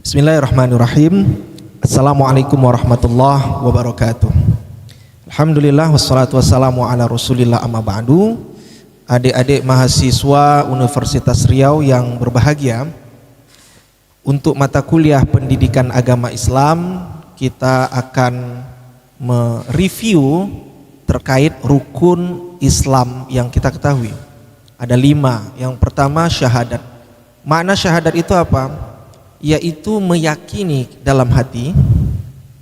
Bismillahirrahmanirrahim. Assalamualaikum warahmatullahi wabarakatuh. Alhamdulillah wassalatu wassalamu ala rasulillah amma ba'du. Adik-adik mahasiswa Universitas Riau yang berbahagia, untuk mata kuliah pendidikan agama Islam kita akan mereview terkait rukun Islam yang kita ketahui. Ada 5. Yang pertama syahadat. Makna syahadat itu apa? Yaitu meyakini dalam hati,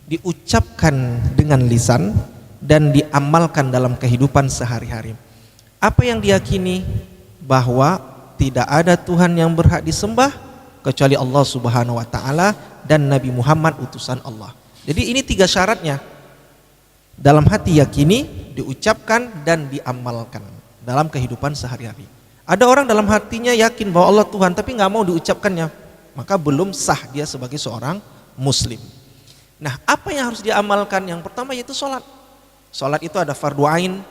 diucapkan dengan lisan, dan diamalkan dalam kehidupan sehari-hari. Apa yang diyakini? Bahwa tidak ada Tuhan yang berhak disembah kecuali Allah Subhanahu wa Ta'ala dan Nabi Muhammad utusan Allah. Jadi ini 3 syaratnya. Dalam hati yakini, diucapkan, dan diamalkan dalam kehidupan sehari-hari. Ada orang dalam hatinya yakin bahwa Allah Tuhan tapi nggak mau diucapkannya, maka belum sah dia sebagai seorang muslim. Nah, apa yang harus diamalkan? Yang pertama yaitu sholat. Sholat itu ada fardu ain.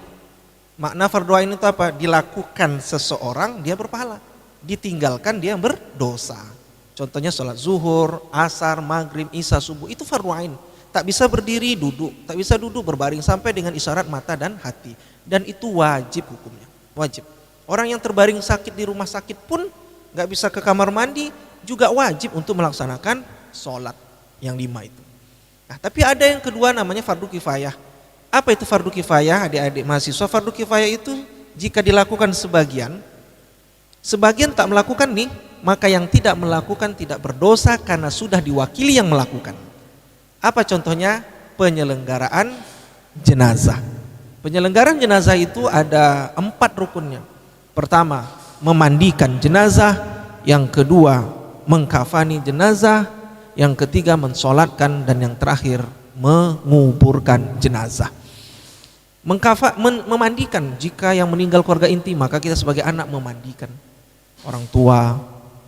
Makna fardu ain itu apa? Dilakukan seseorang dia berpahala, ditinggalkan dia berdosa. Contohnya sholat zuhur, asar, maghrib, isya, subuh, itu fardu ain. Tak bisa berdiri, duduk, tak bisa duduk berbaring sampai dengan isyarat mata dan hati. Dan itu wajib hukumnya, wajib. Orang yang terbaring sakit di rumah sakit pun nggak bisa ke kamar mandi, juga wajib untuk melaksanakan sholat yang 5 itu. Nah, tapi ada yang kedua namanya fardu kifayah. Apa itu fardu kifayah? Adik-adik mahasiswa, fardu kifayah itu jika dilakukan sebagian tak melakukan nih, maka yang tidak melakukan tidak berdosa karena sudah diwakili yang melakukan. Apa contohnya? Penyelenggaraan jenazah. Penyelenggaraan jenazah itu ada 4 rukunnya. Pertama, memandikan jenazah. Yang kedua, mengkafani jenazah. Yang ketiga, mensolatkan. Dan yang terakhir, menguburkan jenazah. Memandikan, jika yang meninggal keluarga inti, maka kita sebagai anak memandikan orang tua,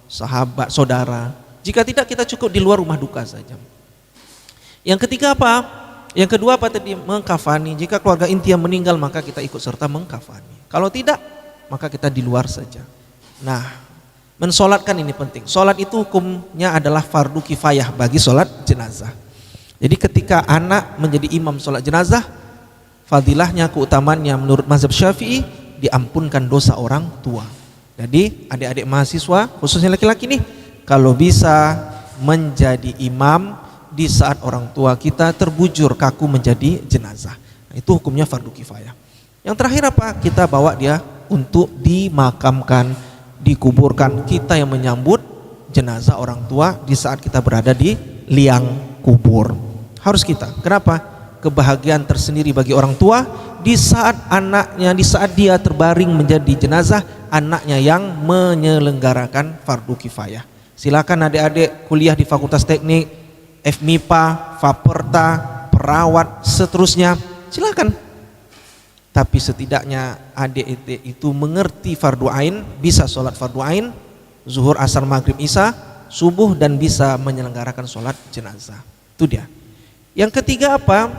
sahabat, saudara. Jika tidak, kita cukup di luar rumah duka saja. Yang ketiga apa? Yang kedua apa tadi? Mengkafani. Jika keluarga inti yang meninggal, maka kita ikut serta mengkafani. Kalau tidak, maka kita di luar saja. Nah, mensolatkan ini penting. Solat itu hukumnya adalah fardu kifayah bagi solat jenazah. Jadi ketika anak menjadi imam solat jenazah, fadilahnya, keutamannya menurut mazhab Syafi'i, diampunkan dosa orang tua. Jadi adik-adik mahasiswa, khususnya laki-laki nih, kalau bisa menjadi imam di saat orang tua kita terbujur kaku menjadi jenazah. Nah, itu hukumnya fardu kifayah. Yang terakhir apa? Kita bawa dia untuk dimakamkan, dikuburkan. Kita yang menyambut jenazah orang tua di saat kita berada di liang kubur. Harus kita. Kenapa? Kebahagiaan tersendiri bagi orang tua di saat anaknya, di saat dia terbaring menjadi jenazah, anaknya yang menyelenggarakan fardu kifayah. Silakan adik-adik kuliah di Fakultas Teknik, FMIPA, Faperta, perawat, seterusnya. Silakan. Tapi setidaknya adik-adik itu mengerti fardu ain, bisa sholat fardu ain, zuhur, asar, maghrib, isya, subuh, dan bisa menyelenggarakan sholat jenazah. Itu dia. Yang ketiga apa?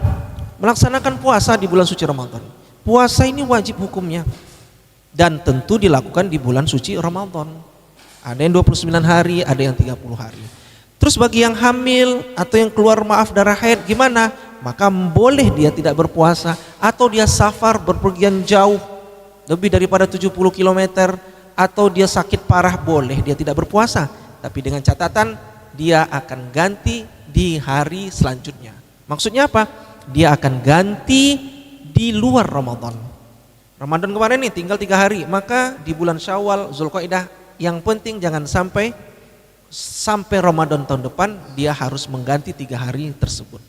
Melaksanakan puasa di bulan suci Ramadan. Puasa ini wajib hukumnya dan tentu dilakukan di bulan suci Ramadan. Ada yang 29 hari, ada yang 30 hari. Terus bagi yang hamil atau yang keluar darah haid gimana? Maka boleh dia tidak berpuasa, atau dia safar berpergian jauh lebih daripada 70 km, atau dia sakit parah, boleh dia tidak berpuasa, tapi dengan catatan dia akan ganti di hari selanjutnya. Maksudnya apa? Dia akan ganti di luar Ramadan. Ramadan kemarin nih tinggal 3 hari, maka di bulan Syawal, Zulqaidah, yang penting jangan sampai Ramadan tahun depan dia harus mengganti 3 hari tersebut.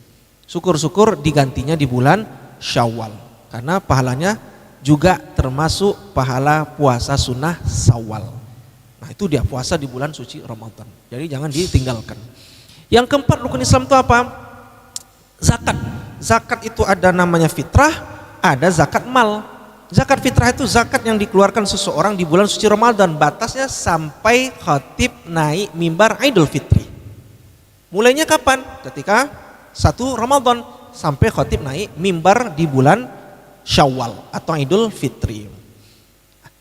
Syukur-syukur digantinya di bulan Syawal, karena pahalanya juga termasuk pahala puasa sunnah Syawal. Nah, itu dia puasa di bulan suci Ramadan. Jadi jangan ditinggalkan. Yang keempat rukun Islam itu apa? Zakat. Zakat itu ada namanya fitrah, ada zakat mal. Zakat fitrah itu zakat yang dikeluarkan seseorang di bulan suci Ramadan, batasnya sampai khatib naik mimbar Idul Fitri. Mulainya kapan? Ketika 1 Ramadan sampai khatib naik mimbar di bulan Syawal atau Idul Fitri.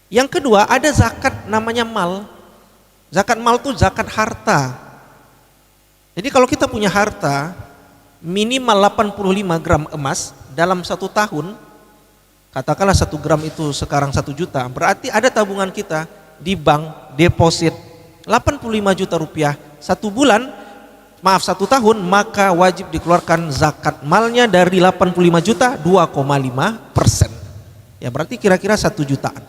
Yang kedua ada zakat namanya mal. Zakat mal itu zakat harta. Jadi kalau kita punya harta minimal 85 gram emas dalam 1 tahun, katakanlah 1 gram itu sekarang 1 juta, berarti ada tabungan kita di bank deposit 85 juta rupiah 1 bulan, 1 tahun, maka wajib dikeluarkan zakat malnya dari 85 juta 2,5%. Ya berarti kira-kira 1 jutaan.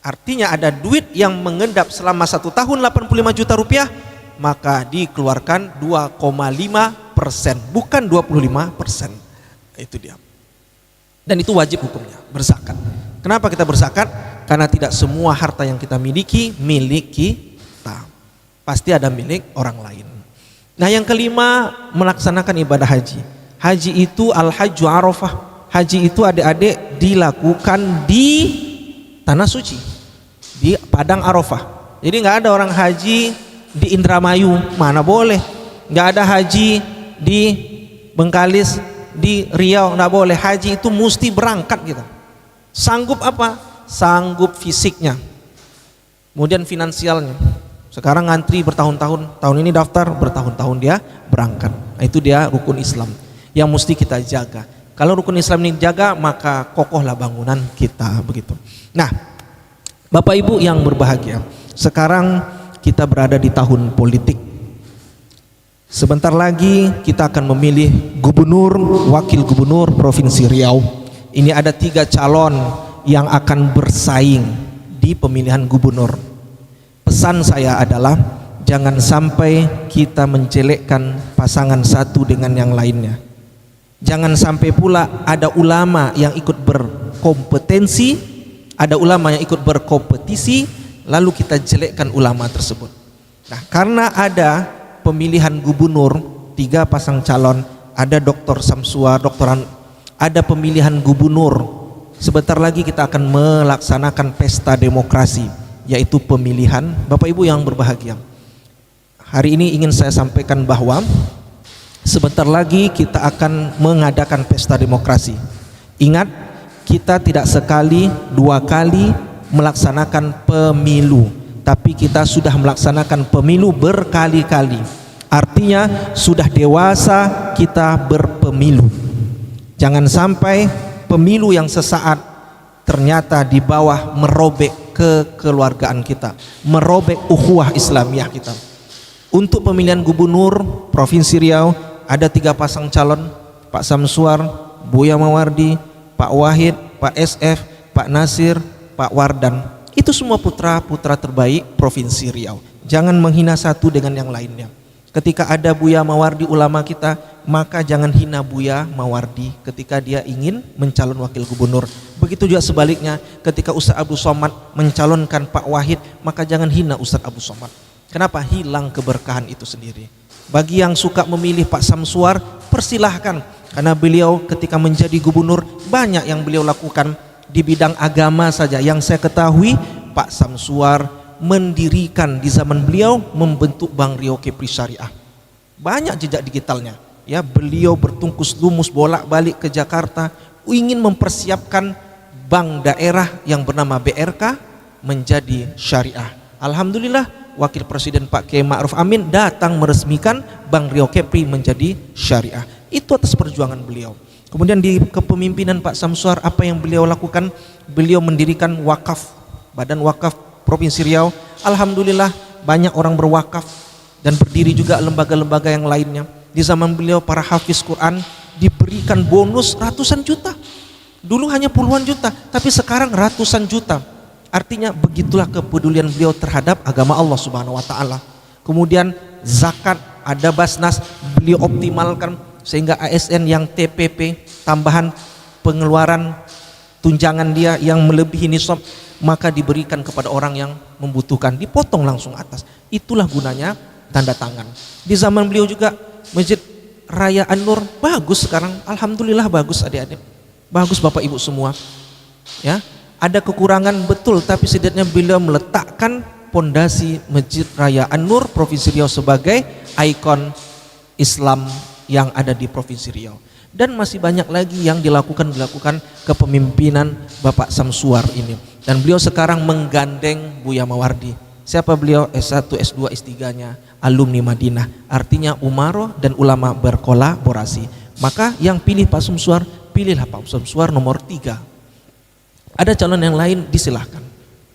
Artinya ada duit yang mengendap selama 1 tahun 85 juta rupiah, maka dikeluarkan 2,5%, bukan 25%. Itu dia. Dan itu wajib hukumnya, berzakat. Kenapa kita berzakat? Karena tidak semua harta yang kita miliki milik kita. Pasti ada milik orang lain. Nah, yang kelima, melaksanakan ibadah haji. Haji itu al-hajju arafah. Haji itu adik-adik dilakukan di tanah suci, di padang Arafah. Jadi nggak ada orang haji di Indramayu, mana boleh. Nggak ada haji di Bengkalis, di Riau, nggak boleh. Haji itu mesti berangkat gitu. Sanggup apa? Sanggup fisiknya, kemudian finansialnya. Sekarang ngantri bertahun-tahun, tahun ini daftar, bertahun-tahun dia berangkat. Nah, itu dia rukun Islam yang mesti kita jaga. Kalau rukun Islam ini dijaga, maka kokohlah bangunan kita, begitu. Nah, Bapak Ibu yang berbahagia, sekarang kita berada di tahun politik. Sebentar lagi kita akan memilih gubernur, wakil gubernur Provinsi Riau. Ini ada 3 calon yang akan bersaing di pemilihan gubernur. Pesan saya adalah jangan sampai kita menjelekkan pasangan satu dengan yang lainnya. Jangan sampai pula ada ulama yang ikut berkompetensi, ada ulama yang ikut berkompetisi, lalu kita jelekkan ulama tersebut. Nah, karena ada pemilihan gubernur 3 pasang calon, ada Dr. Samsuar, ada pemilihan gubernur. Sebentar lagi kita akan melaksanakan pesta demokrasi, yaitu pemilihan. Bapak Ibu yang berbahagia, hari ini ingin saya sampaikan bahwa sebentar lagi kita akan mengadakan pesta demokrasi. Ingat, kita tidak sekali 2 kali melaksanakan pemilu, tapi kita sudah melaksanakan pemilu berkali-kali. Artinya sudah dewasa kita berpemilu. Jangan sampai pemilu yang sesaat ternyata di bawah merobek kekeluargaan kita, merobek ukhuwah Islamiyah kita. Untuk pemilihan gubernur Provinsi Riau ada 3 pasang calon, Pak Samsuar, Buya Mawardi, Pak Wahid, Pak SF, Pak Nasir, Pak Wardan. Itu semua putra-putra terbaik Provinsi Riau. Jangan menghina satu dengan yang lainnya. Ketika ada Buya Mawardi ulama kita, maka jangan hina Buya Mawardi ketika dia ingin mencalon wakil gubernur. Begitu juga sebaliknya, ketika Ustaz Abdul Somad mencalonkan Pak Wahid, maka jangan hina Ustaz Abdul Somad. Kenapa? Hilang keberkahan itu sendiri. Bagi yang suka memilih Pak Samsuar, persilahkan, karena beliau ketika menjadi gubernur banyak yang beliau lakukan di bidang agama saja. Yang saya ketahui, Pak Samsuar mendirikan di zaman beliau, membentuk Bank Riau Kepri Syariah. Banyak jejak digitalnya. Ya, beliau bertungkus lumus bolak-balik ke Jakarta, ingin mempersiapkan bank daerah yang bernama BRK menjadi syariah. Alhamdulillah, Wakil Presiden Pak Kiai Ma'ruf Amin datang meresmikan Bank Riau Kepri menjadi syariah. Itu atas perjuangan beliau. Kemudian di kepemimpinan Pak Samsuar, apa yang beliau lakukan? Beliau mendirikan wakaf, Badan Wakaf Provinsi Riau. Alhamdulillah banyak orang berwakaf dan berdiri juga lembaga-lembaga yang lainnya. Di zaman beliau para hafiz Quran diberikan bonus ratusan juta. Dulu hanya puluhan juta, tapi sekarang ratusan juta. Artinya begitulah kepedulian beliau terhadap agama Allah Subhanahu wa taala. Kemudian zakat, ada Basnas, beliau optimalkan sehingga ASN yang TPP, tambahan pengeluaran tunjangan dia yang melebihi nisab, maka diberikan kepada orang yang membutuhkan, dipotong langsung atas. Itulah gunanya tanda tangan. Di zaman beliau juga Masjid Raya An-Nur bagus sekarang, alhamdulillah bagus adik-adik. Bagus Bapak Ibu semua. Ya, ada kekurangan betul, tapi setidaknya beliau meletakkan pondasi Masjid Raya An-Nur Provinsi Riau sebagai ikon Islam yang ada di Provinsi Riau. Dan masih banyak lagi yang dilakukan kepemimpinan Bapak Samsuar ini. Dan beliau sekarang menggandeng Buya Mawardi. Siapa beliau? S1, S2, S3-nya alumni Madinah. Artinya umaroh dan ulama berkolaborasi. Maka yang pilih Pak Samsuar, pilihlah Pak Samsuar nomor 3. Ada calon yang lain disilahkan,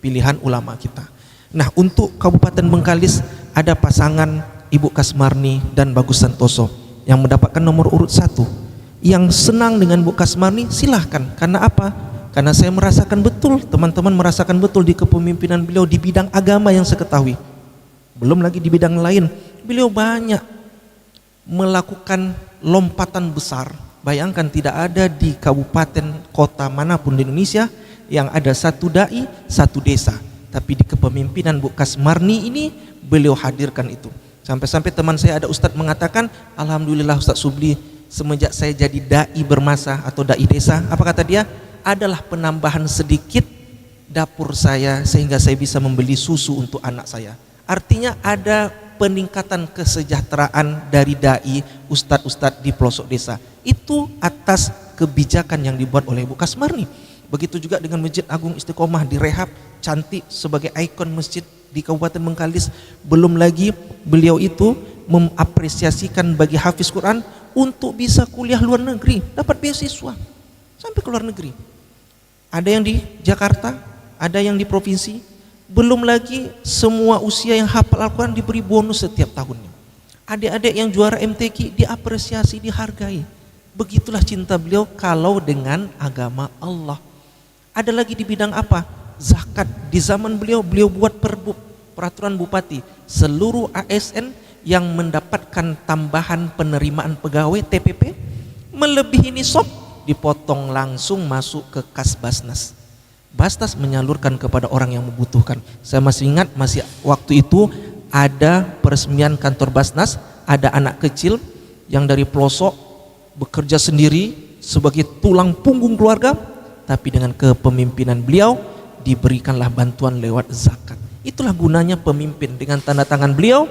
pilihan ulama kita. Nah, untuk Kabupaten Bengkalis ada pasangan Ibu Kasmarni dan Bagus Santoso yang mendapatkan nomor urut 1. Yang senang dengan Bu Kasmarni silahkan. Karena apa? Karena saya merasakan betul, teman-teman merasakan betul di kepemimpinan beliau di bidang agama yang saya ketahui. Belum lagi di bidang lain, beliau banyak melakukan lompatan besar. Bayangkan tidak ada di kabupaten kota manapun di Indonesia yang ada satu dai, satu desa. Tapi di kepemimpinan Bu Kasmarni ini beliau hadirkan itu. Sampai-sampai teman saya ada ustadz mengatakan, alhamdulillah Ustadz Subli, semenjak saya jadi dai bermasa atau dai desa, apa kata dia? Adalah penambahan sedikit dapur saya sehingga saya bisa membeli susu untuk anak saya. Artinya ada peningkatan kesejahteraan dari dai, ustadz-ustadz di pelosok desa. Itu atas kebijakan yang dibuat oleh Bu Kasmarni. Begitu juga dengan Masjid Agung Istiqomah direhab cantik sebagai ikon masjid di Kabupaten Bengkalis. Belum lagi beliau itu mengapresiasikan bagi hafiz Quran untuk bisa kuliah luar negeri, dapat beasiswa sampai ke luar negeri. Ada yang di Jakarta, ada yang di provinsi. Belum lagi semua usia yang hafal Al-Quran diberi bonus setiap tahunnya. Adik-adik yang juara MTQ diapresiasi, dihargai. Begitulah cinta beliau kalau dengan agama Allah. Ada lagi di bidang apa? Zakat. Di zaman beliau buat peraturan bupati. Seluruh ASN yang mendapatkan tambahan penerimaan pegawai TPP melebihi nisab dipotong langsung masuk ke kas Basnas. Basnas menyalurkan kepada orang yang membutuhkan. Saya masih ingat, masih waktu itu ada peresmian kantor Basnas, ada anak kecil yang dari pelosok bekerja sendiri sebagai tulang punggung keluarga, tapi dengan kepemimpinan beliau diberikanlah bantuan lewat zakat. Itulah gunanya pemimpin. Dengan tanda tangan beliau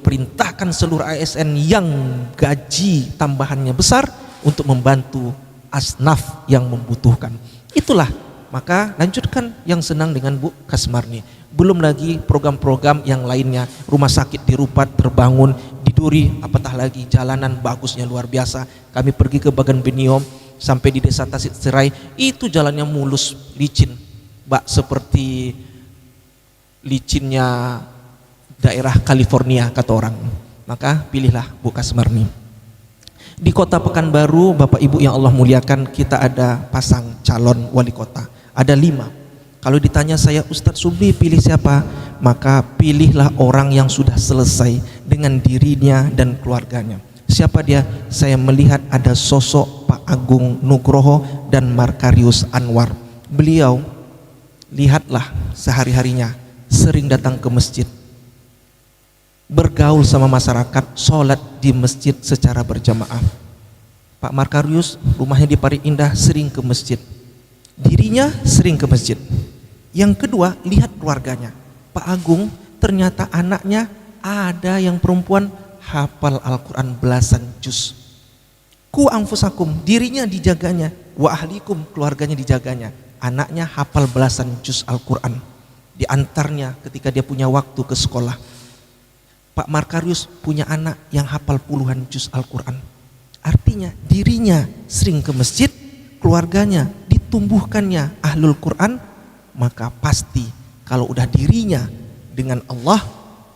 perintahkan seluruh ASN yang gaji tambahannya besar untuk membantu asnaf yang membutuhkan. Itulah, maka lanjutkan yang senang dengan Bu Kasmarni. Belum lagi program-program yang lainnya, rumah sakit di Rupat terbangun, di Duri, apatah lagi jalanan bagusnya luar biasa. Kami pergi ke Bagan Beniom sampai di desa Tasik Serai, itu jalannya mulus, licin, seperti licinnya daerah California kata orang. Maka pilihlah Bu Kasmarni. Di kota Pekanbaru, Bapak Ibu yang Allah muliakan, kita ada pasang calon wali kota, ada 5. Kalau ditanya saya, Ustadz Subli pilih siapa? Maka pilihlah orang yang sudah selesai dengan dirinya dan keluarganya. Siapa dia? Saya melihat ada sosok Pak Agung Nugroho dan Markarius Anwar. Beliau, lihatlah sehari-harinya sering datang ke masjid, bergaul sama masyarakat, sholat di masjid secara berjamaah. Pak Markarius rumahnya di Parit Indah, sering ke masjid, dirinya sering ke masjid. Yang kedua, lihat keluarganya. Pak Agung ternyata anaknya ada yang perempuan hafal Al-Quran belasan juz. Ku anfusakum, dirinya dijaganya, wa ahlikum, keluarganya dijaganya. Anaknya hafal belasan juz Al-Quran, diantarnya ketika dia punya waktu ke sekolah. Pak Markarius punya anak yang hafal puluhan juz Al-Quran. Artinya dirinya sering ke masjid, keluarganya ditumbuhkannya ahlul Quran. Maka pasti kalau udah dirinya dengan Allah,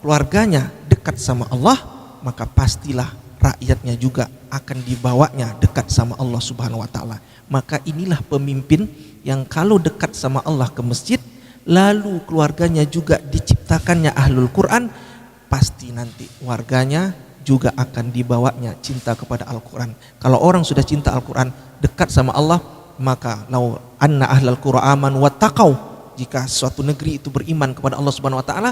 keluarganya dekat sama Allah, maka pastilah rakyatnya juga akan dibawanya dekat sama Allah Subhanahu wa Ta'ala. Maka inilah pemimpin yang kalau dekat sama Allah ke masjid, lalu keluarganya juga diciptakannya ahlul Quran, pasti nanti warganya juga akan dibawanya cinta kepada Al-Quran. Kalau orang sudah cinta Al-Quran, dekat sama Allah, maka lau anna ahlal qura amanu wattaqau, jika suatu negeri itu beriman kepada Allah Subhanahu wa Ta'ala,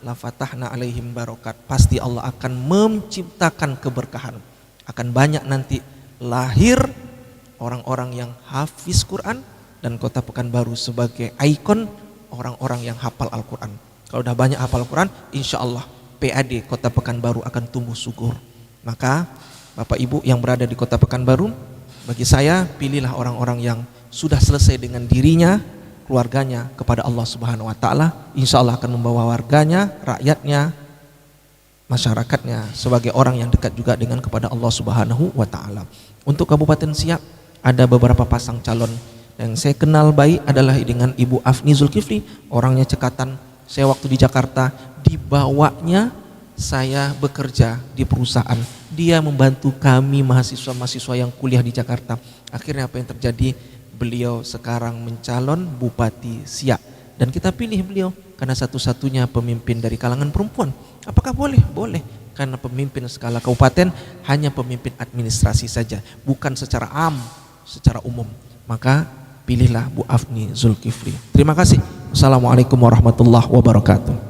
la fatahna alaihim barakat, pasti Allah akan menciptakan keberkahan. Akan banyak nanti lahir orang-orang yang hafiz Quran, dan kota Pekanbaru sebagai ikon orang-orang yang hafal Al-Quran. Kalau udah banyak hafal Al-Quran, insya Allah PAD Kota Pekanbaru akan tumbuh subur. Maka Bapak Ibu yang berada di Kota Pekanbaru, bagi saya pilihlah orang-orang yang sudah selesai dengan dirinya, keluarganya kepada Allah Subhanahu wa taala, insya Allah akan membawa warganya, rakyatnya, masyarakatnya sebagai orang yang dekat juga dengan kepada Allah Subhanahu wa taala. Untuk Kabupaten Siak ada beberapa pasang calon yang saya kenal baik adalah dengan Ibu Afni Zulkifli, orangnya Cekatan. Saya waktu di Jakarta dibawanya saya bekerja di perusahaan. Dia membantu kami mahasiswa-mahasiswa yang kuliah di Jakarta. Akhirnya apa yang terjadi? Beliau sekarang mencalon Bupati Siak dan kita pilih beliau karena satu-satunya pemimpin dari kalangan perempuan. Apakah boleh? Boleh, karena pemimpin skala kabupaten hanya pemimpin administrasi saja, bukan secara secara umum. Maka pilihlah Bu Afni Zulkifli. Terima kasih. Assalamualaikum warahmatullahi wabarakatuh.